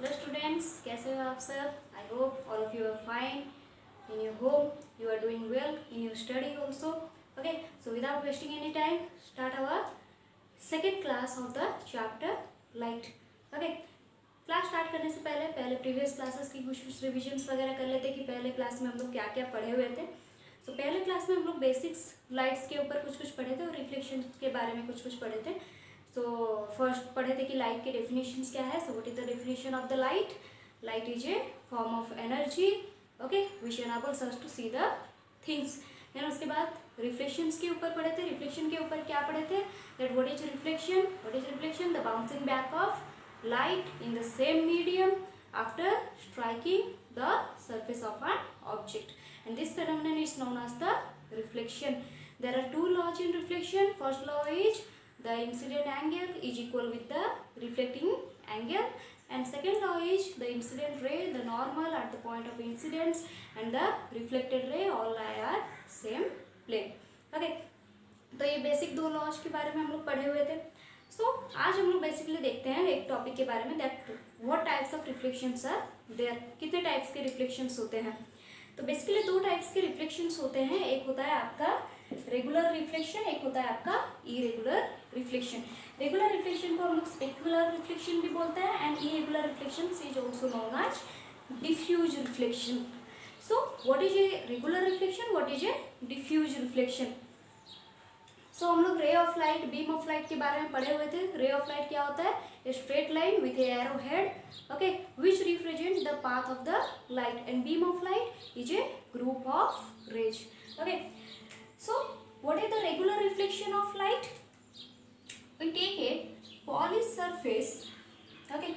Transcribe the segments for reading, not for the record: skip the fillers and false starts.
Hello students, कैसे हो आप सब? I hope all of you are fine in your home. You are doing well in your study also. Okay, so without wasting any time start our second class of the chapter light. Okay, class start करने से पहले previous classes की कुछ revisions वगैरह कर लेते कि पहले क्लास में हम लोग क्या क्या पढ़े हुए थे. तो पहले क्लास में हम लोग बेसिक्स लाइट्स के ऊपर कुछ पढ़े थे और रिफ्लेक्शन के बारे में कुछ पढ़े थे. सो फर्स्ट पढ़े थे कि लाइट के डेफिनेशंस क्या है. So what is the definition of the light? Light is a form of energy, okay, which enables us to see the things. Then उसके बाद रिफ्लेक्शंस के ऊपर पढ़े थे. रिफ्लेक्शन के ऊपर क्या पढ़े थे? That what is reflection? The bouncing back of light in the same medium after striking the surface of an object, and this phenomenon is known as the reflection. There are two laws in reflection. First law is the incident angle is equal with the reflecting angle, and second law is the incident ray, the normal at the point of incidence, and the reflected ray all are same plane. Okay, तो ये basic दो laws के बारे में हम लोग पढ़े हुए थे. सो आज हम लोग बेसिकली देखते हैं एक टॉपिक के बारे में, that what types of reflections are there. कितने टाइप्स के रिफ्लेक्शंस होते हैं? तो बेसिकली दो टाइप्स के रिफ्लेक्शंस होते हैं. एक होता है आपका रेगुलर रिफ्लेक्शन, एक होता है आपका इरेगुलर रिफ्लेक्शन. रेगुलर रिफ्लेक्शन को हम लोग स्पेक्युलर रिफ्लेक्शन भी बोलते हैं, and irregular reflection is also known as diffuse reflection. So what is a regular reflection, what is a diffuse reflection? So हम लोग ray of light, beam of light के बारे में पढ़े हुए थे. रे ऑफ लाइट क्या होता है? A straight line with a arrow head, okay, which represent the path of the light, and beam of light is a group of rays. Okay, so what is the regular reflection of light? We take a polish surface, okay,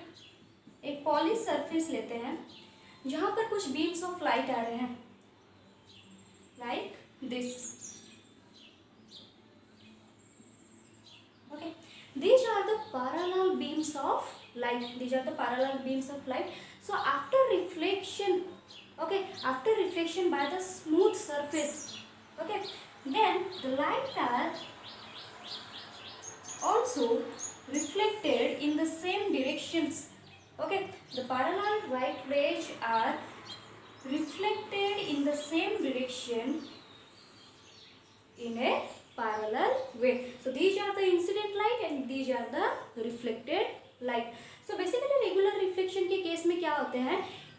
एक polish surface लेते हैं जहां पर कुछ beams of light आ रहे हैं like this. Okay, these are the parallel beams of light. These are the parallel beams of light. So after reflection, okay, after reflection by the smooth surface, okay, then the light are also reflected in the same directions. Okay, the parallel light rays are reflected in the same direction in a parallel way. So these are the incident light and these are the reflected light. So basically regular reflection के case में क्या होते हैं?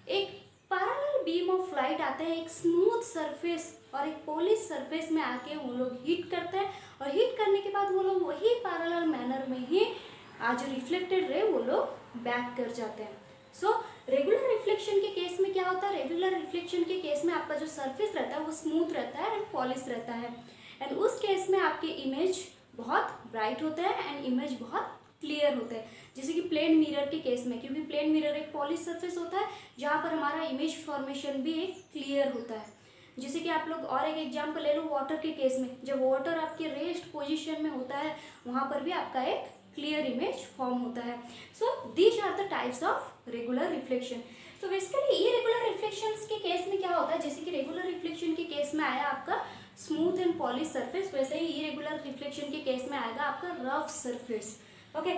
एक parallel beam of light आते हैं एक smooth surface और एक polish surface में आके वो लोग हीट करते हैं, और हीट करने के बाद वो लोग वही parallel manner में ही आज reflected ray वो लोग बैक कर जाते हैं. सो रेगुलर रिफ्लेक्शन के केस में क्या होता है? रेगुलर रिफ्लेक्शन के केस में आपका जो सरफेस रहता है वो स्मूथ रहता है एंड पॉलिश रहता है, एंड उस केस में आपके इमेज बहुत ब्राइट होता है एंड इमेज बहुत क्लियर होता है. जैसे कि प्लेन मिरर के केस में, क्योंकि प्लेन मिरर एक पॉलिश सरफेस होता है जहाँ पर हमारा इमेज फॉर्मेशन भी एक क्लियर होता है. जैसे कि आप लोग और एक एग्जांपल ले लो वाटर के केस में, जब वाटर आपके रेस्ट पोजीशन में होता है वहाँ पर भी आपका एक क्लियर इमेज फॉर्म होता है. So these are the types of regular reflection. So basically irregular reflections के केस में क्या होता है? जैसे कि रेगुलर रिफ्लेक्शन के केस में आया आपका स्मूथ एंड पॉलिश सरफेस, वैसे ही इरेगुलर रिफ्लेक्शन के केस में आएगा आपका rough surface. Okay,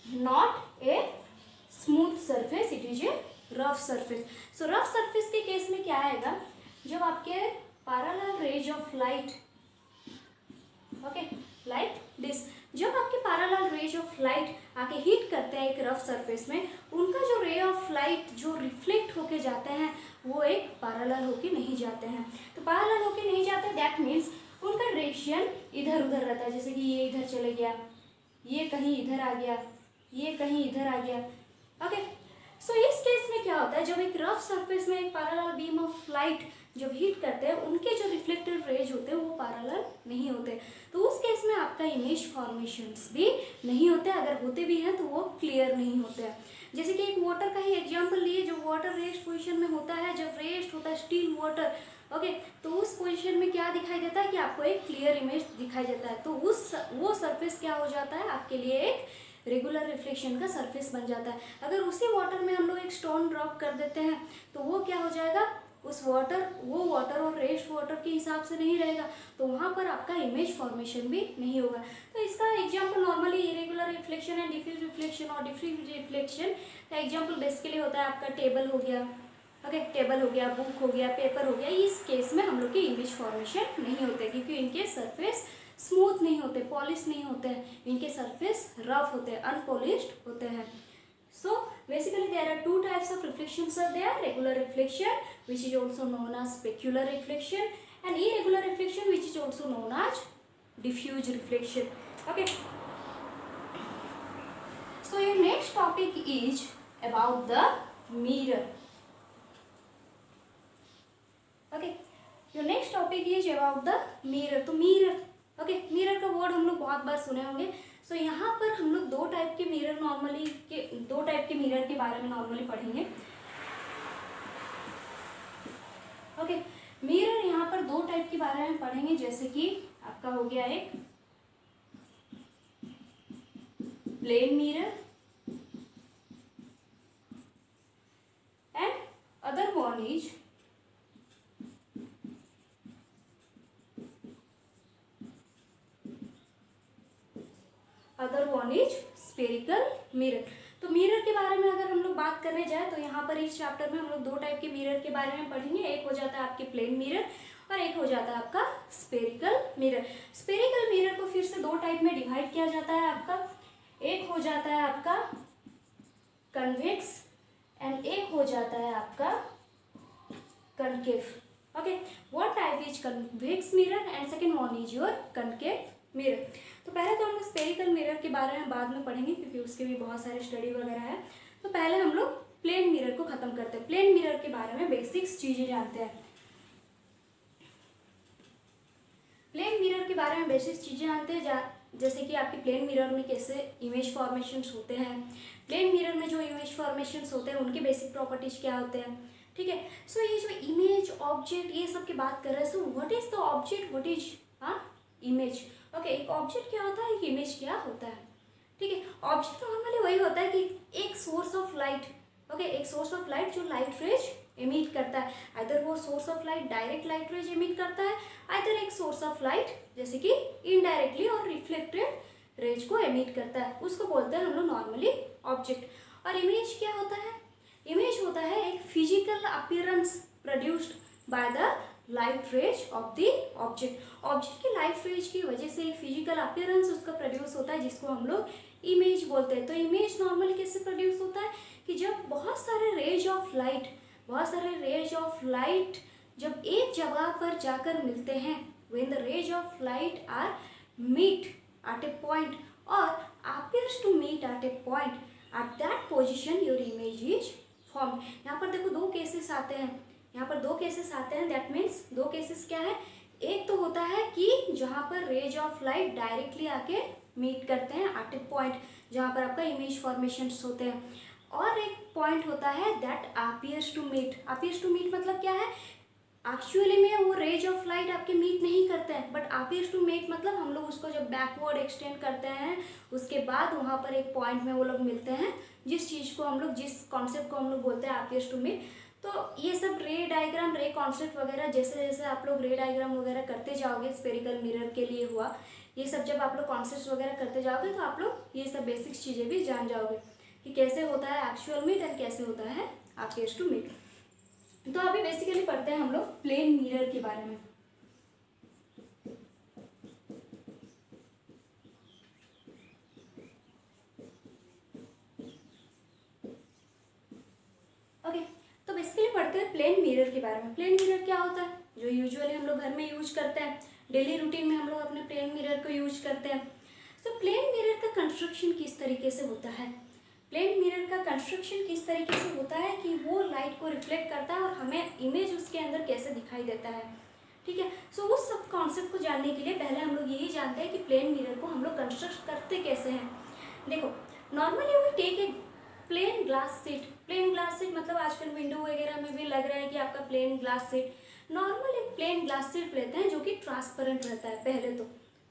not a smooth surface, it is a rough surface. So rough surface के केस में क्या आएगा? जब आपके parallel raise of light, okay, like this, जब आपके पैरेलल रेज ऑफ लाइट आके हीट करते हैं एक रफ सरफेस में, उनका जो रे ऑफ लाइट जो रिफ्लेक्ट होके जाते हैं वो एक पैरेलल होके नहीं जाते हैं. तो पैरेलल होके नहीं जाते, दैट मीन्स उनका डायरेक्शन इधर उधर रहता है. जैसे कि ये इधर चले गया, ये कहीं इधर आ गया, ये कहीं इधर आ गया. ओके, सो इस केस में क्या होता है? जब एक रफ सरफेस में एक पैरेलल बीम ऑफ लाइट जब हीट करते हैं, उनके जो रिफ्लेक्टेड रेज होते हैं वो पैरेलल नहीं होते, तो उस केस में आपका इमेज फॉर्मेशंस भी नहीं होते. अगर होते भी हैं तो वो क्लियर नहीं होते हैं. जैसे कि एक वाटर का ही एग्जांपल लिए, जो वाटर रेस्ट पोजीशन में होता है, जब रेस्ट होता है स्टिल वाटर, ओके, तो उस पोजीशन में क्या दिखाई देता है कि आपको एक क्लियर इमेज दिखाई देता है. तो वो सरफेस क्या हो जाता है आपके लिए? एक रेगुलर रिफ्लेक्शन का सरफेस बन जाता है. अगर उसी वाटर में हम लोग एक स्टोन ड्रॉप कर देते हैं तो वो क्या हो जाएगा? उस वाटर वो वाटर और रेस्ट वाटर के हिसाब से नहीं रहेगा, तो वहाँ पर आपका इमेज फॉर्मेशन भी नहीं होगा। तो इसका example normally irregular reflection and diffuse reflection, और डिफ्यूज रिफ्लेक्शन का एग्जांपल बेसिकली होता है आपका टेबल हो गया, ओके, टेबल हो गया, बुक हो गया, पेपर हो गया। इस केस में हम लोग की इमेज फॉर्मेशन नहीं होते क्योंकि इनके सरफेस स्मूथ नहीं होते, पॉलिश नहीं होते हैं, इनके सरफेस रफ होते हैं, अनपॉलिश्ड होते हैं। So basically there are two types of reflections are there: regular reflection, which is also known as specular reflection, and irregular reflection, which is also known as diffuse reflection. Okay. So your next topic is about the mirror. Okay. Your next topic is about the mirror. तो mirror, okay, mirror का word हम लोग बहुत बार सुने होंगे। सो यहाँ पर हम लोग दो टाइप के मिरर के बारे में नॉर्मली पढ़ेंगे। ओके, मिरर यहाँ पर दो टाइप के बारे में पढ़ेंगे, जैसे कि आपका हो गया एक plane mirror and other one is spherical mirror. तो मिरर के बारे में अगर हम लोग बात करने जाए तो यहाँ पर इस चैप्टर में हम लोग दो टाइप के मिरर के बारे में पढ़ेंगे। एक हो जाता है आपके प्लेन मिरर और एक हो जाता है आपका स्फेरिकल मिरर। स्फेरिकल मिरर को फिर से दो टाइप में डिवाइड किया जाता है आपका, एक हो जाता है आपका कन्वेक्स एंड एक हो जाता है आपका concave. Okay, one type is convex mirror and second one is your concave mirror. तो पहले तो हम लोग स्फेरिकल मिरर के बारे में बाद में पढ़ेंगे क्योंकि उसके भी बहुत सारे स्टडी वगैरह है। तो पहले हम लोग प्लेन मिरर को खत्म करते हैं। प्लेन मिरर के बारे में बेसिक्स चीजें जानते हैं। प्लेन मिरर के बारे में बेसिक्स चीजें जानते हैं, जैसे कि आपके प्लेन मिरर में कैसे इमेज फॉर्मेशंस होते हैं, प्लेन मिरर में जो इमेज फॉर्मेशंस होते हैं उनके बेसिक प्रॉपर्टीज क्या होते हैं। ठीक है, सो ये जो इमेज ऑब्जेक्ट ये सब की बात कर रहे हैं, सो what is the object, what is image. Okay, एक ऑब्जेक्ट क्या होता है, एक इमेज क्या होता है। ठीक है, ऑब्जेक्ट नॉर्मली वही होता है कि एक सोर्स ऑफ लाइट, ओके, एक सोर्स ऑफ लाइट जो लाइट रेज एमिट करता है। आइदर वो source of light direct light rays emit करता है, आइदर एक सोर्स ऑफ लाइट जैसे कि इनडायरेक्टली और रिफ्लेक्टेड रेज को एमिट करता है, उसको बोलते हैं हम लोग नॉर्मली ऑब्जेक्ट। और इमेज क्या होता है, इमेज होता है एक physical appearance produced by the light rays of the object. Object की लाइट रेज की वजह से एक फिजिकल अपीयरेंस उसका प्रोड्यूस होता है जिसको हम लोग इमेज बोलते हैं। तो इमेज नॉर्मली कैसे प्रोड्यूस होता है कि जब बहुत सारे रेज ऑफ लाइट जब एक जगह पर जाकर मिलते हैं, when the rays of light are meet at a point और appears to meet at a point, at that position your image is formed। यहाँ पर देखो दो केसेस आते हैं, दैट मीन्स दो केसेस क्या है, एक तो होता है कि जहाँ पर रेज ऑफ लाइट डायरेक्टली आके मीट करते हैं एट ए पॉइंट जहाँ पर आपका इमेज फॉर्मेशंस होते हैं, और एक पॉइंट होता है दैट appears to meet मतलब क्या है, एक्चुअली में वो रेज ऑफ लाइट आपके मीट नहीं करते हैं, बट appears to meet मतलब हम लोग उसको जब बैकवर्ड एक्सटेंड करते हैं उसके बाद वहाँ पर एक पॉइंट में वो लोग मिलते हैं, जिस चीज़ को हम लोग, जिस कॉन्सेप्ट को हम लोग बोलते हैं appears to meet। तो ये सब रे डायग्राम, रे कॉन्सेप्ट वगैरह जैसे जैसे आप लोग रे डायग्राम वगैरह करते जाओगे, स्फेरिकल मिरर के लिए हुआ, ये सब जब आप लोग कॉन्सेप्ट वगैरह करते जाओगे तो आप लोग ये सब बेसिक्स चीज़ें भी जान जाओगे कि कैसे होता है एक्चुअल मीट एंड कैसे होता है appears to meet। तो अभी बेसिकली पढ़ते हैं हम लोग प्लेन मिरर के बारे में। ओके, तो बेसिकली पढ़ते हैं प्लेन मिरर के बारे में। प्लेन मिरर क्या होता है, जो यूजुअली हम लोग घर में यूज करते हैं, डेली रूटीन में हम लोग अपने प्लेन मिरर को यूज करते हैं। तो प्लेन मिरर का कंस्ट्रक्शन किस तरीके से होता है, प्लेन मिरर का कंस्ट्रक्शन किस तरीके से होता है कि वो लाइट को रिफ्लेक्ट करता है और हमें इमेज उसके अंदर कैसे दिखाई देता है। ठीक है, सो उस सब कॉन्सेप्ट को जानने के लिए पहले हम लोग यही जानते हैं कि प्लेन मिरर को हम लोग कंस्ट्रक्ट करते कैसे हैं। देखो, normally we take a plane glass sheet मतलब आजकल विंडो वगैरह में भी लग रहा है कि आपका प्लेन ग्लास सीट। नॉर्मल एक प्लेन ग्लास सीट लेते हैं जो कि ट्रांसपेरेंट रहता है पहले तो,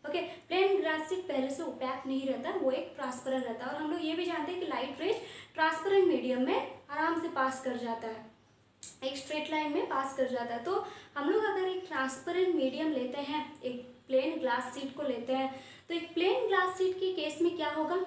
ओके, प्लेन ग्लास सीट पहले से ओपैक नहीं रहता, वो एक ट्रांसपेरेंट रहता है। और हम लोग ये भी जानते हैं कि लाइट रेज ट्रांसपेरेंट मीडियम में आराम से पास कर जाता है। एक स्ट्रेट लाइन में पास कर जाता है। तो हम लोग अगर एक ट्रांसपेरेंट मीडियम लेते हैं, एक प्लेन ग्लास शीट को लेते हैं, तो एक प्लेन ग्लास शीट के केस में क्या होगा,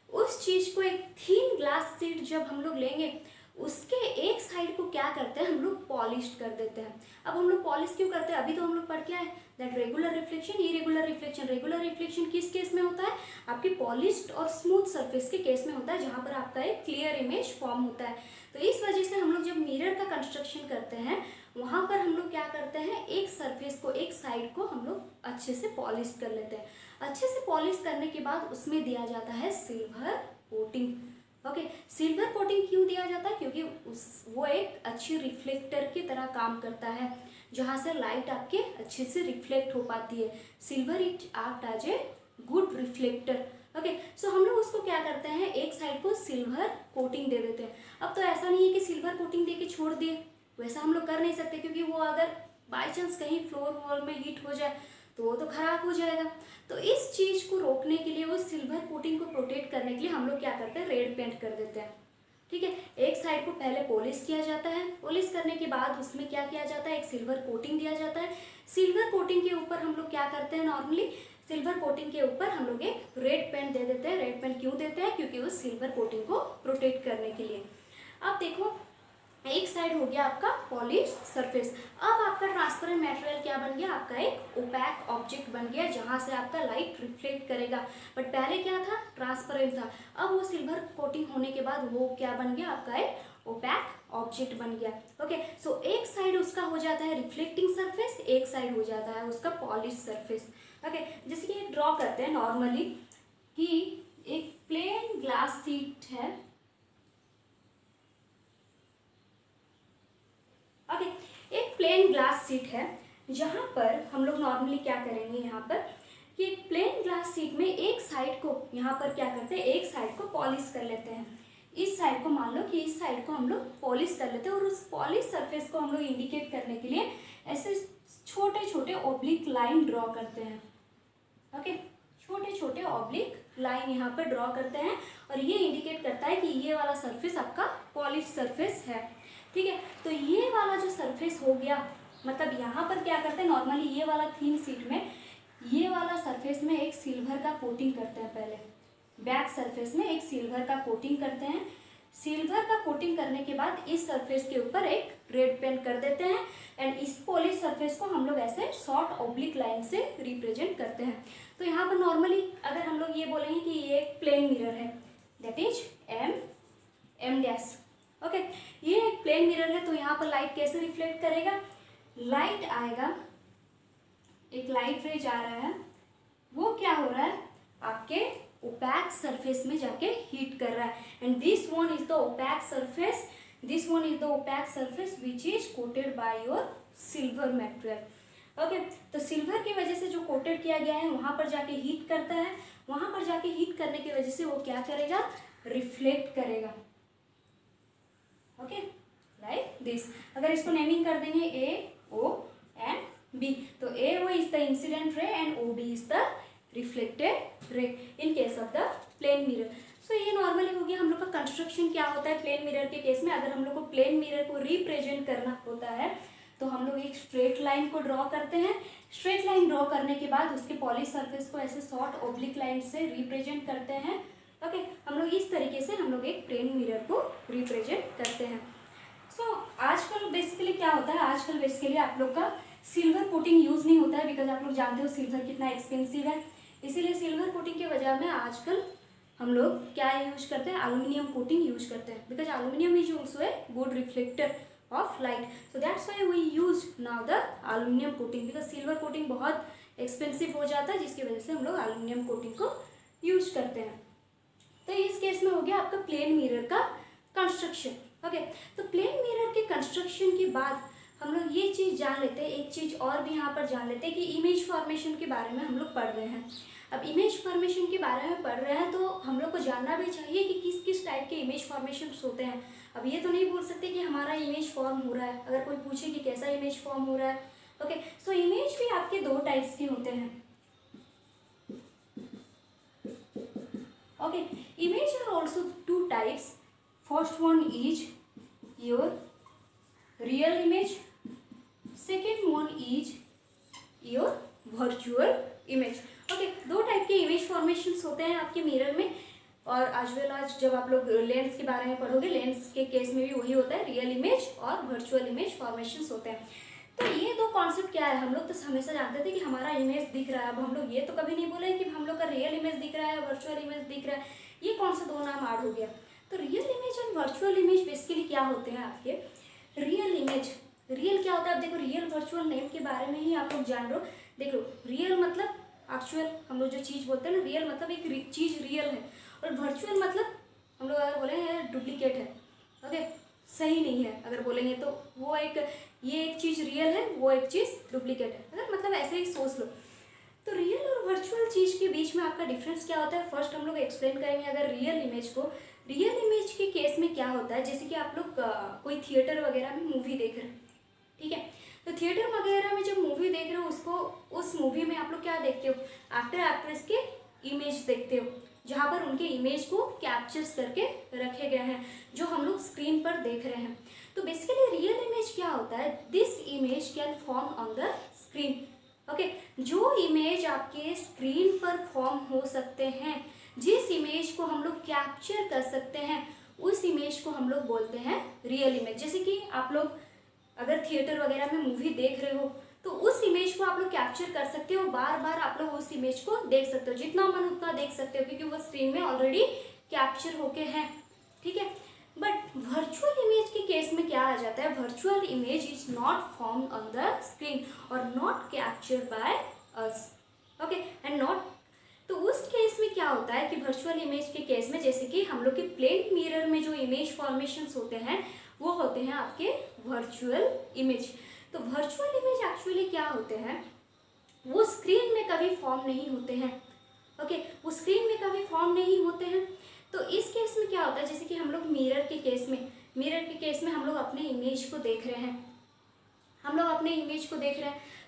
उस चीज़ को एक थिन ग्लास शीट जब हम लोग लेंगे, उसके एक साइड को क्या करते हैं हम लोग पॉलिश कर देते हैं। अब हम लोग पॉलिश क्यों करते हैं, अभी तो हम लोग पढ़ के आए that regular reflection, irregular reflection. Regular reflection किस केस में होता है, आपके पॉलिश्ड और स्मूथ सरफेस के केस में होता है, जहाँ पर आपका एक क्लियर इमेज फॉर्म होता है। तो इस वजह से हम लोग जब मिरर का कंस्ट्रक्शन करते हैं, वहाँ पर हम लोग क्या करते हैं, एक सरफेस को, एक साइड को हम लोग अच्छे से पॉलिश कर लेते हैं। अच्छे से पॉलिश करने के बाद उसमें दिया जाता है silver coating. Okay, silver coating क्यों दिया जाता है, क्योंकि वो एक अच्छी रिफ्लेक्टर की तरह काम करता है, जहाँ से लाइट आपके अच्छे से रिफ्लेक्ट हो पाती है। Silver it act as a good reflector. Okay, so हम लोग उसको क्या करते हैं, एक साइड को सिल्वर कोटिंग दे देते हैं। अब तो ऐसा नहीं है कि सिल्वर कोटिंग दे के छोड़ दिए, वैसा हम लोग कर नहीं सकते, क्योंकि वो अगर बाई चांस कहीं फ्लोर वॉल में हीट हो जाए तो वो तो खराब हो जाएगा। तो इस चीज़ को रोकने के लिए, वो सिल्वर कोटिंग को प्रोटेक्ट करने के लिए हम लोग क्या करते हैं, रेड पेंट कर देते हैं। ठीक है, एक साइड को पहले पॉलिश किया जाता है, पॉलिश करने के बाद उसमें क्या किया जाता है, एक सिल्वर कोटिंग दिया जाता है। सिल्वर कोटिंग के ऊपर हम लोग क्या करते हैं, नॉर्मली सिल्वर कोटिंग के ऊपर हम लोग एक रेड पेंट दे देते हैं। रेड पेंट क्यों देते हैं, क्योंकि उस सिल्वर कोटिंग को प्रोटेक्ट करने के लिए। अब देखो, एक साइड हो गया आपका पॉलिश सरफेस। अब आपका ट्रांसपेरेंट मटेरियल क्या बन गया, आपका एक ओपैक ऑब्जेक्ट बन गया, जहां से आपका लाइट रिफ्लेक्ट करेगा। बट पहले क्या था, ट्रांसपेरेंट था। अब वो सिल्वर कोटिंग होने के बाद वो क्या बन गया, आपका एक ओपैक ऑब्जेक्ट बन गया। ओके, सो एक साइड उसका हो जाता है रिफ्लेक्टिंग सरफेस, एक साइड हो जाता है उसका पॉलिश सरफेस। ओके, जैसे कि ड्रॉ करते हैं नॉर्मली कि एक प्लेन ग्लास शीट है। ओके, एक प्लेन ग्लास शीट है, जहाँ पर हम लोग नॉर्मली क्या करेंगे, यहाँ पर कि एक प्लेन ग्लास शीट में एक साइड को यहाँ पर क्या करते हैं, एक साइड को पॉलिश कर लेते हैं। इस साइड को मान लो कि इस साइड को हम लोग पॉलिश कर लेते हैं, और उस पॉलिश सरफेस को हम लोग इंडिकेट करने के लिए ऐसे छोटे छोटे ऑब्लिक लाइन ड्रॉ करते हैं। ओके, छोटे छोटे ऑब्लिक लाइन यहाँ पर ड्रॉ करते हैं, और ये इंडिकेट करता है कि ये वाला सरफेस आपका पॉलिश सरफेस है। ठीक है, तो ये वाला जो सरफेस हो गया, मतलब यहाँ पर क्या करते हैं, नॉर्मली ये वाला थीन शीट में ये वाला सरफेस में एक सिल्वर का कोटिंग करते हैं। पहले बैक सरफेस में एक सिल्वर का कोटिंग करते हैं। सिल्वर का कोटिंग करने के बाद इस सरफेस के ऊपर एक रेड पेंट कर देते हैं, एंड इस पॉलिश सरफेस को हम लोग ऐसे शॉर्ट ऑब्लिक लाइन से रिप्रेजेंट करते हैं। तो यहाँ पर नॉर्मली अगर हम लोग ये बोलेंगे कि ये एक प्लेन मिरर है, that is M dash. Okay, ये एक प्लेन मिरर है, तो यहाँ पर लाइट कैसे रिफ्लेक्ट करेगा, लाइट आएगा, एक लाइट रे जा रहा है, वो क्या हो रहा है, आपके ओपैक सरफेस में जाके हीट कर रहा है, and this one is the opaque surface, this one is the opaque surface which is coated by your silver material. Okay, तो सिल्वर की वजह से जो कोटेड किया गया है वहां पर जाके हीट करता है, वहां पर जाके हीट करने की वजह से वो क्या करेगा, रिफ्लेक्ट करेगा। Okay, like this. अगर इसको नेमिंग कर देंगे ए ओ एंड बी, तो A O is the incident ray and O B is the reflected ray in case of the plane mirror. So ये नॉर्मली हो गया हम लोग का कंस्ट्रक्शन क्या होता है प्लेन मिरर के केस में। अगर हम लोग को प्लेन मिरर को रिप्रेजेंट करना होता है तो हम लोग एक स्ट्रेट लाइन को ड्रॉ करते हैं। स्ट्रेट लाइन ड्रॉ करने के बाद उसके पॉलिश सरफेस को ऐसे शॉर्ट ऑब्लिक लाइन से रिप्रेजेंट करते हैं। ओके, हम लोग इस तरीके से हम लोग एक प्लेन मिरर को रिप्रेजेंट करते हैं। सो आजकल बेसिकली क्या होता है, आजकल बेसिकली आप लोग का सिल्वर कोटिंग यूज़ नहीं होता है, बिकॉज आप लोग जानते हो सिल्वर कितना एक्सपेंसिव है। इसीलिए सिल्वर कोटिंग के बजाय में आजकल हम लोग क्या यूज करते हैं, एल्यूमिनियम कोटिंग यूज करते हैं, because aluminium is also a good reflector of light. So that's why we use now the aluminium coating, because silver coating बहुत एक्सपेंसिव हो जाता है, जिसकी वजह से हम लोग एल्यूमिनियम कोटिंग को यूज करते हैं। तो इस केस में हो गया आपका प्लेन मिरर का कंस्ट्रक्शन। ओके, तो प्लेन मिरर के कंस्ट्रक्शन के बाद हम लोग ये चीज़ जान लेते हैं, एक चीज़ और भी यहाँ पर जान लेते हैं कि इमेज फॉर्मेशन के बारे में हम लोग पढ़ रहे हैं। अब इमेज फॉर्मेशन के बारे में पढ़ रहे हैं तो हम लोग को जानना भी चाहिए कि किस किस टाइप के इमेज फॉर्मेशन होते हैं। अब ये तो नहीं बोल सकते कि हमारा इमेज फॉर्म हो रहा है, अगर कोई पूछे कि कैसा इमेज फॉर्म हो रहा है। ओके, सो इमेज भी आपके दो टाइप्स के होते हैं। Okay, image are also two types. First one is your real image, second one is your virtual image. Okay, दो टाइप के इमेज फॉर्मेशंस होते हैं आपके मिरर में, और आज जब आप लोग लेंस के बारे में पढ़ोगे, लेंस के केस में भी वही होता है, रियल इमेज और वर्चुअल इमेज फॉर्मेशंस होते हैं। तो ये दो कॉन्सेप्ट क्या है, हम लोग तो हमेशा जानते थे कि हमारा इमेज दिख रहा है, अब हम लोग ये तो कभी नहीं बोले कि हम लोग का रियल इमेज दिख रहा है, वर्चुअल इमेज दिख रहा है, ये कौन सा दो नाम ऐड हो गया। तो real image and virtual image basically क्या होते हैं आपके। रियल इमेज, रियल क्या होता है, आप देखो रियल वर्चुअल नेम के बारे में ही आप लोग जान रहे हो। देखो रियल मतलब एक्चुअल, हम लोग जो चीज़ बोलते हैं ना, रियल मतलब एक चीज़ रियल है, और वर्चुअल मतलब हम लोग अगर बोले डुप्लीकेट है, ओके, सही नहीं है अगर बोलेंगे तो, वो एक, ये एक चीज़ रियल है, वो एक चीज़ डुप्लीकेट है, अगर मतलब ऐसे ही सोच लो। तो रियल और वर्चुअल चीज़ के बीच में आपका डिफरेंस क्या होता है, फर्स्ट हम लोग एक्सप्लेन करेंगे। अगर रियल इमेज को, रियल इमेज के केस में क्या होता है, जैसे कि आप लोग कोई थिएटर वगैरह में मूवी देख रहे हैं, ठीक है, तो थिएटर वगैरह में जब मूवी देख रहे हो, उसको, उस मूवी में आप लोग क्या देखते हो, एक्टर एक्ट्रेस के इमेज देखते हो, जहाँ पर उनके इमेज को कैप्चर्स करके रखे गए हैं, जो हम लोग स्क्रीन पर देख रहे हैं। तो बेसिकली रियल इमेज क्या होता है, this image can form on the screen. Okay, जो इमेज आपके स्क्रीन पर फॉर्म हो सकते हैं, जिस इमेज को हम लोग कैप्चर कर सकते हैं, उस इमेज को हम लोग बोलते हैं रियल इमेज। जैसे कि आप लोग अगर थिएटर वगैरह में मूवी देख रहे हो, तो उस इमेज को आप लोग कैप्चर कर सकते हो, बार बार आप लोग उस इमेज को देख सकते हो, जितना मन उतना देख सकते हो, क्योंकि वो स्क्रीन में ऑलरेडी कैप्चर होके हैं, ठीक है। बट वर्चुअल इमेज के केस में क्या आ जाता है, virtual image is not formed on the screen और not captured by us, okay, and not, तो उस केस में क्या होता है कि वर्चुअल इमेज के केस में, जैसे कि हम लोग के प्लेन मिरर में जो इमेज फॉर्मेशंस होते हैं, वो होते हैं आपके वर्चुअल इमेज। तो वर्चुअल इमेज एक्चुअली क्या होते हैं, वो स्क्रीन में कभी फॉर्म नहीं होते हैं, ओके, वो स्क्रीन में कभी फॉर्म नहीं होते हैं। तो इस केस में क्या होता है, जैसे कि हम लोग मिरर के केस में हम लोग अपने इमेज को देख रहे हैं,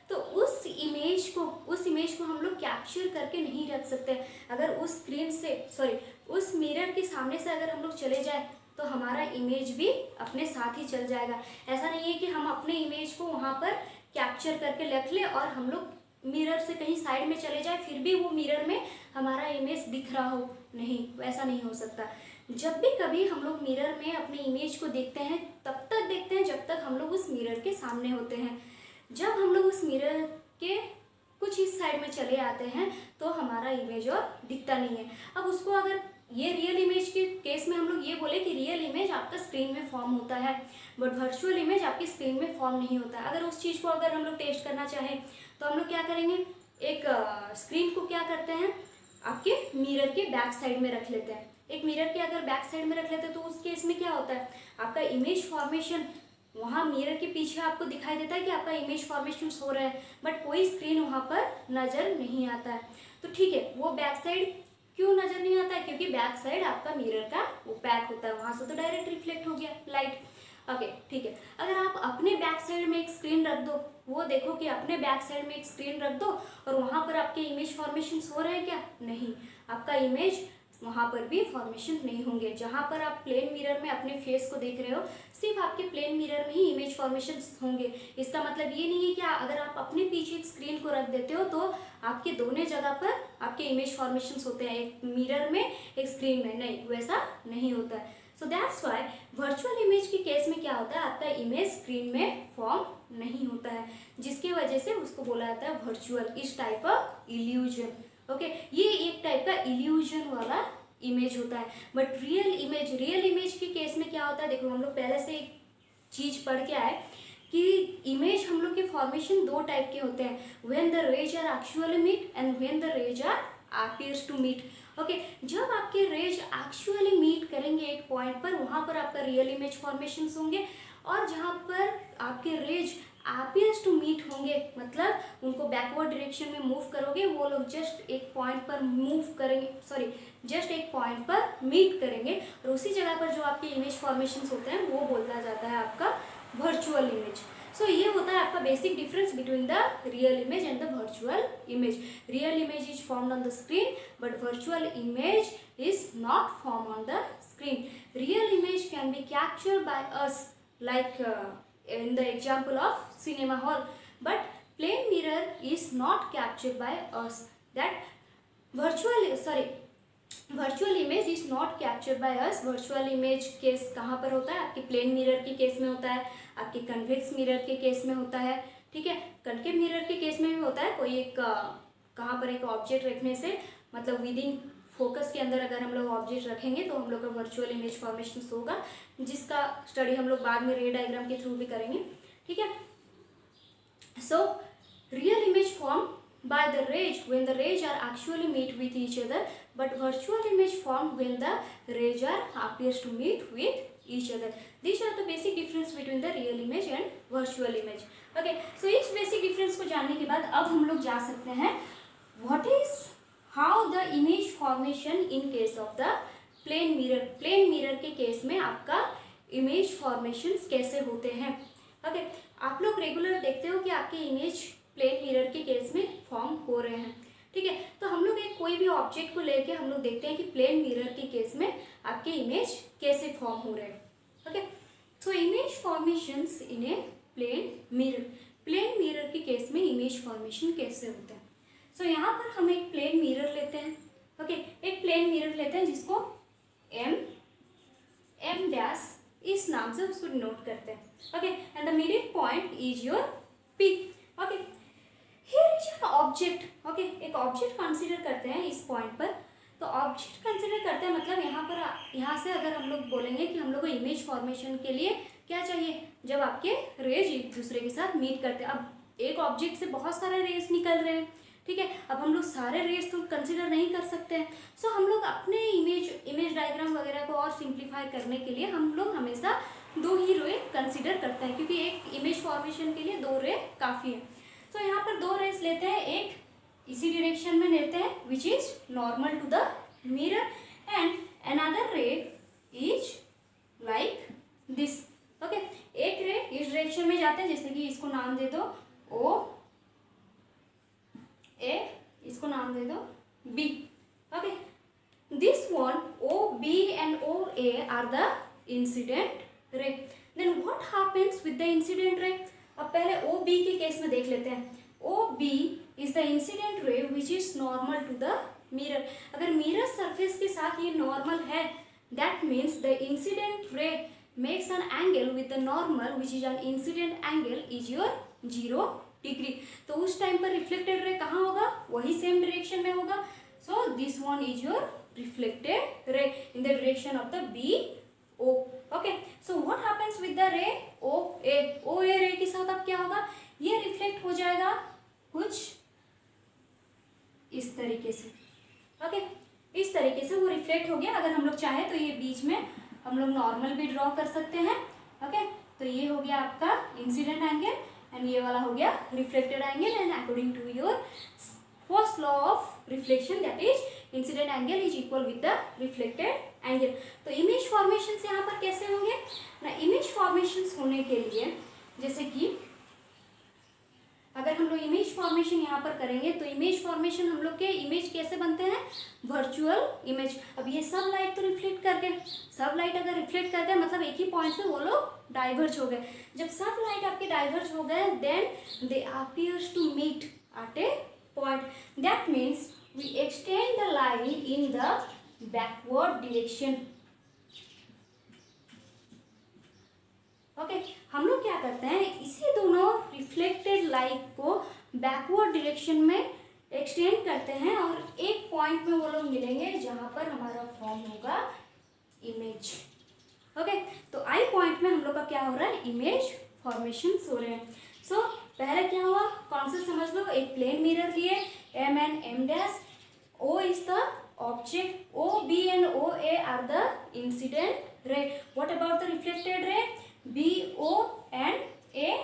तो उस इमेज को हम लोग कैप्चर करके नहीं रख सकते। अगर उस स्क्रीन से, उस मिरर के सामने से अगर हम लोग चले जाए, तो हमारा इमेज भी अपने साथ ही चल जाएगा। ऐसा नहीं है कि हम अपने इमेज को वहाँ पर कैप्चर करके रख ले और हम लोग मिरर से कहीं साइड में चले जाए, फिर भी वो मिरर में हमारा इमेज दिख रहा हो, नहीं, वैसा नहीं हो सकता। जब भी कभी हम लोग मिरर में अपने इमेज को देखते हैं, तब तक देखते हैं जब तक हम लोग उस मिरर के सामने होते हैं। जब हम लोग उस मिरर के कुछ इस साइड में चले आते हैं, तो हमारा इमेज और दिखता नहीं है। अब उसको, अगर ये रियल इमेज के केस में हम लोग ये बोले कि रियल इमेज आपका स्क्रीन में फॉर्म होता है, बट वर्चुअल इमेज आपकी स्क्रीन में फॉर्म नहीं होता है। अगर उस चीज़ को अगर हम लोग टेस्ट करना चाहें, तो हम लोग क्या करेंगे, एक स्क्रीन को क्या करते हैं, आपके मिरर के बैक साइड में रख लेते हैं। एक मिरर के अगर बैक साइड में रख लेते हैं, तो उस केस में क्या होता है, आपका इमेज फॉर्मेशन वहाँ मिरर के पीछे आपको दिखाई देता है कि आपका इमेज फॉर्मेशन हो रहा है, बट कोई स्क्रीन वहाँ पर नज़र नहीं आता है। तो ठीक है, वो बैक साइड क्यों नज़र नहीं आता है, क्योंकि बैक साइड आपका मिरर का वो पैक होता है, वहाँ से तो डायरेक्ट रिफ्लेक्ट हो गया लाइट, ओके, ठीक है। अगर आप अपने बैक साइड में एक स्क्रीन रख दो, वो देखो कि अपने बैक साइड में एक स्क्रीन रख दो और वहाँ पर आपके इमेज फॉर्मेशन हो रहे हैं क्या, नहीं, आपका इमेज वहाँ पर भी फॉर्मेशन नहीं होंगे। जहाँ पर आप प्लेन मिरर में अपने फेस को देख रहे हो, सिर्फ आपके प्लेन मिरर में ही इमेज फॉर्मेशन होंगे। इसका मतलब ये नहीं है कि अगर आप अपने पीछे एक स्क्रीन को रख देते हो, तो आपके दोनों जगह पर आपके इमेज फॉर्मेशन होते हैं, एक मिरर में एक स्क्रीन में, नहीं, वैसा नहीं होता है। सो दैट्स वाई वर्चुअल इमेज के केस में क्या होता है, आपका इमेज स्क्रीन में फॉर्म नहीं होता है, जिसकी वजह से उसको बोला जाता है वर्चुअल, इस टाइप ऑफ इल्यूजन, ओके, ये एक टाइप का इल्यूजन वाला इमेज होता है। बट रियल इमेज के केस में क्या होता है, देखो हम लोग पहले से एक चीज़ पढ़ के आए कि इमेज हम लोग के फॉर्मेशन दो टाइप के होते हैं, when the rays are actually meet and when the rays are appears to meet, okay. जब आपके रेज एक्चुअली मीट करेंगे एक पॉइंट पर, वहाँ पर आपका रियल इमेज फॉर्मेशन होंगे, और जहाँ पर आपके रेज अपीयर्स टू मीट होंगे, मतलब उनको बैकवर्ड डायरेक्शन में मूव करोगे, वो लोग जस्ट एक पॉइंट पर मूव करेंगे, जस्ट एक पॉइंट पर मीट करेंगे, और उसी जगह पर जो आपके इमेज फॉर्मेशन होते हैं, वो बोला जाता है आपका वर्चुअल इमेज। सो ये होता है आपका basic difference between the real image and the virtual image. Real image is formed on the screen, but virtual image is not form on the screen. Real image can be captured by us like in the example of cinema hall. But plane mirror is not captured by us. That virtual image is not captured by us. virtual image case कहाँ पर होता है? आपके plane mirror के case में होता है, आपके कन्वेक्स मिरर के केस में होता है, ठीक है। कनकेव मिरर के केस में भी होता है, कोई एक कहाँ पर एक ऑब्जेक्ट रखने से, मतलब विद इन फोकस के अंदर अगर हम लोग ऑब्जेक्ट रखेंगे तो हम लोग का वर्चुअल इमेज फॉर्मेशन होगा, जिसका स्टडी हम लोग बाद में रे डायग्राम के थ्रू भी करेंगे, ठीक है। So real image form by the rays when the rays are actually meet with each other, but virtual image formed when the rays are appears to meet with each other. These are the basic difference between the real image and virtual image. Okay, so इस basic difference को जानने के बाद अब हम लोग जा सकते हैं what is how the image formation in case of the plane mirror. plane mirror के केस में आपका image formations कैसे होते हैं। okay, आप लोग रेगुलर देखते हो कि आपके इमेज प्लेन मिरर के केस में फॉर्म हो रहे हैं, ठीक है। तो हम लोग एक कोई भी ऑब्जेक्ट को लेके हम लोग देखते हैं कि प्लेन मिरर के केस में आपके इमेज कैसे फॉर्म हो रहे हैं। ओके, सो इमेज फॉर्मेशंस इन ए प्लेन मिरर के केस में इमेज फॉर्मेशन कैसे होते हैं। सो यहाँ पर हम एक प्लेन मिरर लेते हैं। ओके, एक प्लेन मिरर लेते हैं जिसको एम डैश इस नाम से उसको डिनोट करते हैं। Okay, and the middle point is your P. Okay, here is an object. Okay, एक ऑब्जेक्ट कंसीडर करते हैं इस पॉइंट पर। तो ऑब्जेक्ट कंसीडर करते हैं मतलब यहाँ से अगर हम लोग बोलेंगे कि हम लोग को इमेज फॉर्मेशन के लिए क्या चाहिए, जब आपके रेज एक दूसरे के साथ मीट करते हैं। अब एक ऑब्जेक्ट से बहुत सारे रेज निकल रहे हैं, ठीक है। अब हम लोग सारे रेज तो कंसीडर नहीं कर सकते हैं। सो हम लोग अपने इमेज डायग्राम वगैरह को और सिंप्लीफाई करने के लिए हम लोग हमेशा दो ही रे कंसीडर करते हैं, क्योंकि एक इमेज फॉर्मेशन के लिए दो रे काफ़ी है। तो यहाँ पर दो रेस लेते हैं, एक इसी डायरेक्शन में लेते हैं which is normal to the mirror, and another ray is like this. Okay, एक रे इस डायरेक्शन में जाते हैं, जैसे कि इसको नाम दे दो ओ ए, इसको नाम दे दो B. Okay, this one O B and O A are the incident ray. Then what happens with the incident ray. अब पहले ओ बी के केस में देख लेते हैं। O B is the incident ray which is normal to the mirror. अगर mirror surface के साथ ये नॉर्मल है, that means the incident ray makes an angle with the normal which is an incident angle is your 0 degree. तो उस time पर reflected ray कहाँ होगा, वही सेम डायरेक्शन में होगा। So this one is your reflected ray in the direction of the B O. Okay, so what happens with the ray O ए रे के साथ अब क्या होगा, ये रिफ्लेक्ट हो जाएगा कुछ इस तरीके से। ओके, इस तरीके से वो रिफ्लेक्ट हो गया। अगर हम लोग चाहे तो ये बीच में हम लोग नॉर्मल भी ड्रॉ कर सकते हैं। ओके, तो ये हो गया आपका इंसिडेंट एंगल एंड ये वाला हो गया reflected angle, and according to your first law of reflection that is incident angle is equal with the reflected angle. तो इमेज फॉर्मेशंस यहाँ पर कैसे होंगे ना, इमेज फॉर्मेशंस होने के लिए जैसे कि अगर हम लोग इमेज फॉर्मेशन यहाँ पर करेंगे तो इमेज फॉर्मेशन हम लोग के इमेज कैसे बनते हैं, वर्चुअल इमेज। अब ये सब लाइट तो रिफ्लेक्ट कर गए, सब लाइट अगर रिफ्लेक्ट कर गए मतलब एक ही पॉइंट से वो लोग डाइवर्ज हो गए। जब सब लाइट आपके डाइवर्ज हो गए then they appears to meet at a point. That means we extend the line in the backward direction. Okay, हम लोग क्या करते हैं, इसी दोनों रिफ्लेक्टेड लाइट को बैकवर्ड डायरेक्शन में एक्सटेंड करते हैं और एक पॉइंट में वो लोग मिलेंगे जहां पर हमारा फॉर्म होगा इमेज। ओके, तो आई पॉइंट में हम लोग का क्या हो रहा है, इमेज फॉर्मेशन हो रहे हैं। सो पहले क्या हुआ, कॉन्सेप्ट समझ लो। एक प्लेन मिरर लिए M and M dash, O is the object, O B and O A are the incident ray. What about the reflected ray, B, O and A,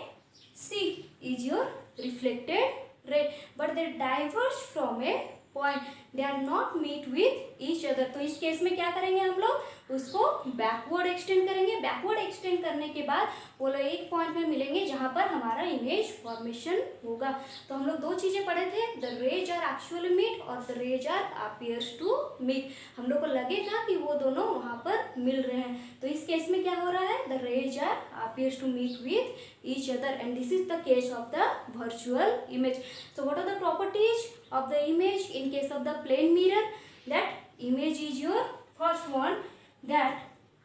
C is your reflected ray, but they diverge from a point. They are not meet with each other. तो इस case में क्या करेंगे हम लोग, उसको backward extend करेंगे। Backward extend करने के बाद वो लोग एक पॉइंट में मिलेंगे जहाँ पर हमारा इमेज फॉर्मेशन होगा। तो हम लोग दो चीज़ें पढ़े थे, the rays are actually meet और the rays are appears to meet. हम लोग को लगेगा कि वो दोनों वहाँ पर मिल रहे हैं। तो इस केस में क्या हो रहा है, the rays are appears to meet with each other and this is the case of the virtual image. So what are the properties of the image in case of the plane mirror? That image is your first one, that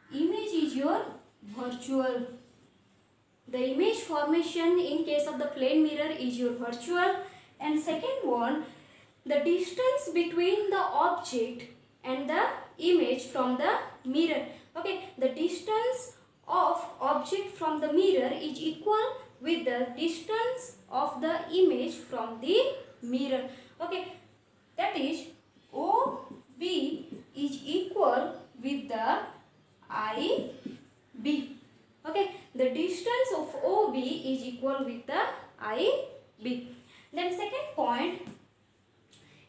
image is your virtual. The image formation in case of the plane mirror is your virtual. And second one, the distance between the object and the image from the mirror. Okay, the distance of object from the mirror is equal with the distance of the image from the mirror. Okay, that is OB is equal with the IB. Okay, the distance of OB is equal with the IB. Then second point,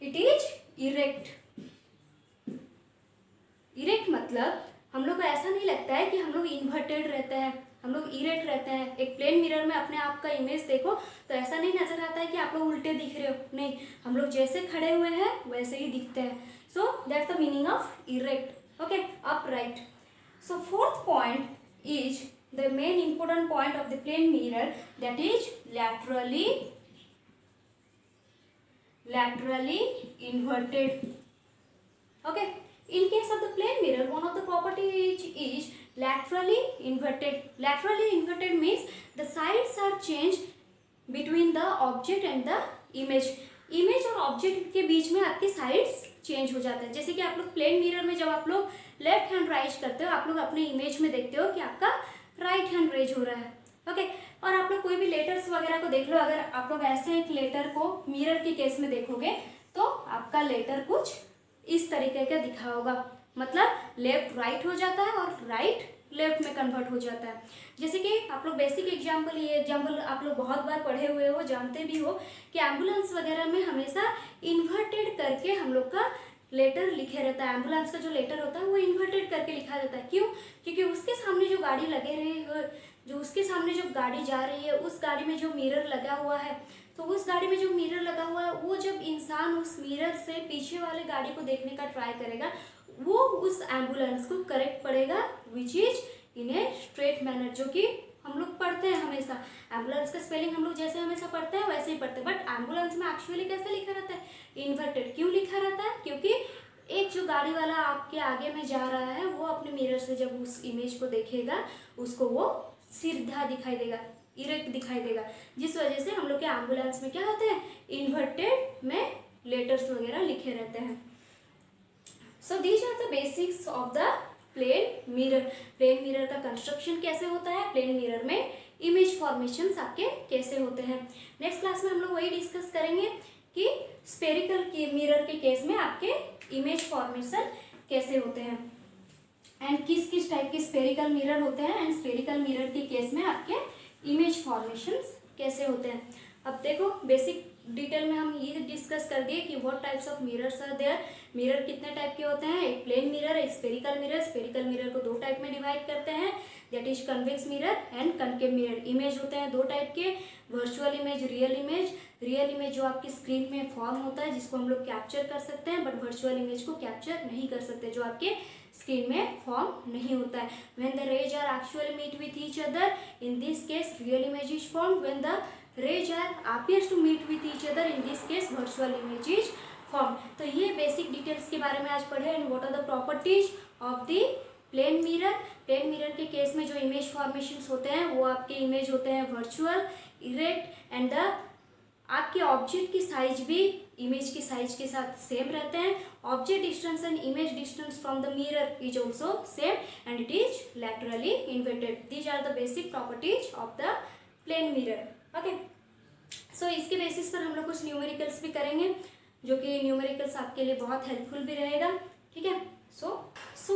it is erect. Erect मतलब हम लोग को ऐसा नहीं लगता है कि हम लोग इन्वर्टेड रहते हैं, हम लोग इरेक्ट रहते हैं। एक प्लेन मिरर में अपने आप का इमेज देखो तो ऐसा नहीं नजर आता है कि आप लोग उल्टे दिख रहे हो, नहीं, हम लोग जैसे खड़े हुए हैं वैसे ही दिखते हैं। So that's the meaning of erect. Okay, upright. So fourth point is the main important point of the plane mirror, that is laterally inverted. Okay, in case of the plane mirror, one of the properties is laterally inverted. Laterally inverted means the sides are changed between the object and the image. Image और object के बीच में आपके sides change हो जाते हैं। जैसे कि आप लोग प्लेन मिरर में जब आप लोग लेफ्ट हैंड राइज करते हो, आप लोग अपने इमेज में देखते हो कि आपका राइट हैंड रेज हो रहा है। ओके, और आप लोग कोई भी लेटर्स वगैरह को देख लो, अगर आप लोग ऐसे एक लेटर को मिरर के केस में देखोगे तो आपका लेटर कुछ इस तरीके का दिखा होगा, मतलब लेफ्ट राइट हो जाता है और राइट लेफ्ट में कन्वर्ट हो जाता है। जैसे कि आप लोग बेसिक एग्जाम्पल, ये एग्जाम्पल आप लोग बहुत बार पढ़े हुए हो, जानते भी हो कि एम्बुलेंस वगैरह में हमेशा इन्वर्टेड करके हम लोग का लेटर लिखे रहता है। एम्बुलेंस का जो लेटर होता है वो इन्वर्टेड करके लिखा जाता है। क्यों? क्योंकि उसके सामने जो गाड़ी लगे रहे, जो उसके सामने जो गाड़ी जा रही है, उस गाड़ी में जो मिरर लगा हुआ है, तो उस गाड़ी में जो मिरर लगा हुआ है, वो जब इंसान उस मिरर से पीछे वाले गाड़ी को देखने का ट्राई करेगा, वो उस एम्बुलेंस को करेक्ट पड़ेगा, which is in a straight manner, जो कि हम लोग पढ़ते हैं हमेशा। एम्बुलेंस का स्पेलिंग हम लोग जैसे हमेशा पढ़ते हैं वैसे ही पढ़ते हैं, बट एम्बुलेंस में एक्चुअली कैसे लिखा रहता है? इन्वर्टेड। क्यों लिखा रहता है? क्योंकि एक जो गाड़ी वाला आपके आगे में जा रहा है, वो अपने मिरर से जब उस इमेज को देखेगा, उसको वो सीधा दिखाई देगा, इरेक्ट दिखाई देगा, जिस वजह से हम लोग के एम्बुलेंस में क्या होते हैं, इन्वर्टेड में लेटर्स वगैरह लिखे रहते हैं। So these are the basics of the plane mirror. Plane mirror का कंस्ट्रक्शन कैसे होता है, प्लेन मिरर में इमेज फॉर्मेशंस आपके कैसे होते हैं। नेक्स्ट क्लास में हम लोग वही डिस्कस करेंगे कि स्फेरिकल मिरर के केस में आपके इमेज फॉर्मेशन कैसे होते हैं एंड किस किस टाइप के स्फेरिकल मिरर होते हैं एंड स्फेरिकल मिरर के केस में आपके इमेज फॉर्मेशंस कैसे होते हैं। अब देखो बेसिक डिटेल में हम ये डिस्कस कर दिए कि what types of mirrors are there. Mirror कितने टाइप के होते हैं, एक प्लेन मिरर, एक स्फेरिकल मिरर। स्फेरिकल मिरर को दो टाइप में डिवाइड करते हैं, that is convex mirror and concave mirror. Image होते हैं दो टाइप के, virtual image, real image. Real image जो आपकी स्क्रीन में फॉर्म होता है, जिसको हम लोग कैप्चर कर सकते हैं, बट वर्चुअल इमेज को कैप्चर नहीं कर सकते, जो आपके स्क्रीन में फॉर्म नहीं होता है। When the rays are actually meet with each other, in this case real image is formed. When the rays are appears to meet with each other, in this case virtual image is formed। तो ये basic details के बारे में आज पढ़े and what are the properties of the plane mirror. Plane mirror के case में जो इमेज फॉर्मेशंस होते हैं वो आपके इमेज होते हैं वर्चुअल, इरेक्ट एंड द आपके ऑब्जेक्ट की साइज भी इमेज की साइज के साथ सेम रहते हैं। Object distance and image distance from the mirror is also same and it is laterally inverted. These are the basic properties of the plane mirror. Okay, so इसके basis पर हम लोग कुछ न्यूमेरिकल्स भी करेंगे, जो कि न्यूमेरिकल्स आपके लिए बहुत हेल्पफुल भी रहेगा। ठीक है, so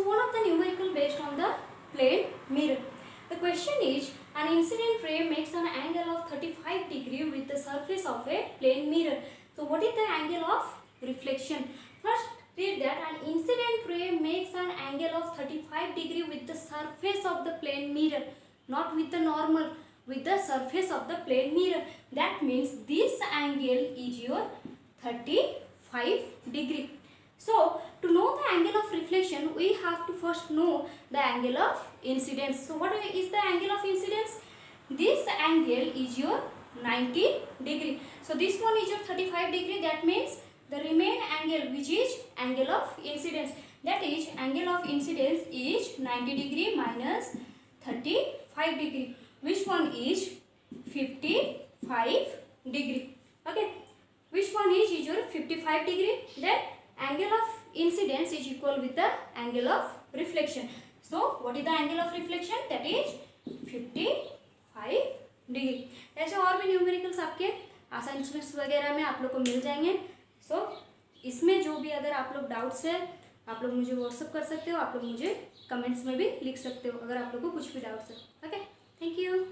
one of the numerical based on the plane mirror. The question is an incident ray makes an angle of 35 degree with the surface of a plane mirror. So what is the angle of reflection? First read that an incident ray makes an angle of 35 degree with the surface of the plane mirror, not with the normal, with the surface of the plane mirror. That means this angle is your 35 degree. So to know the angle of reflection, we have to first know the angle of incidence. So what is the angle of incidence? This angle is your 90 degree. So this one is your 35 degree. That means the remain angle, which is angle of incidence, that is angle of incidence is 90 degree minus 35 degree, which one is 55 degree. Okay, which one is your 55 degree? Then angle of incidence is equal with the angle of reflection. So what is the angle of reflection? That is 55 degree. ऐसे और भी numericals आपके assignments वगैरह में आप लोग को मिल जाएंगे. सो इसमें जो भी अगर आप लोग डाउट्स है आप लोग मुझे व्हाट्सअप कर सकते हो, आप लोग मुझे कमेंट्स में भी लिख सकते हो अगर आप लोग को कुछ भी डाउट्स है. Okay, thank you.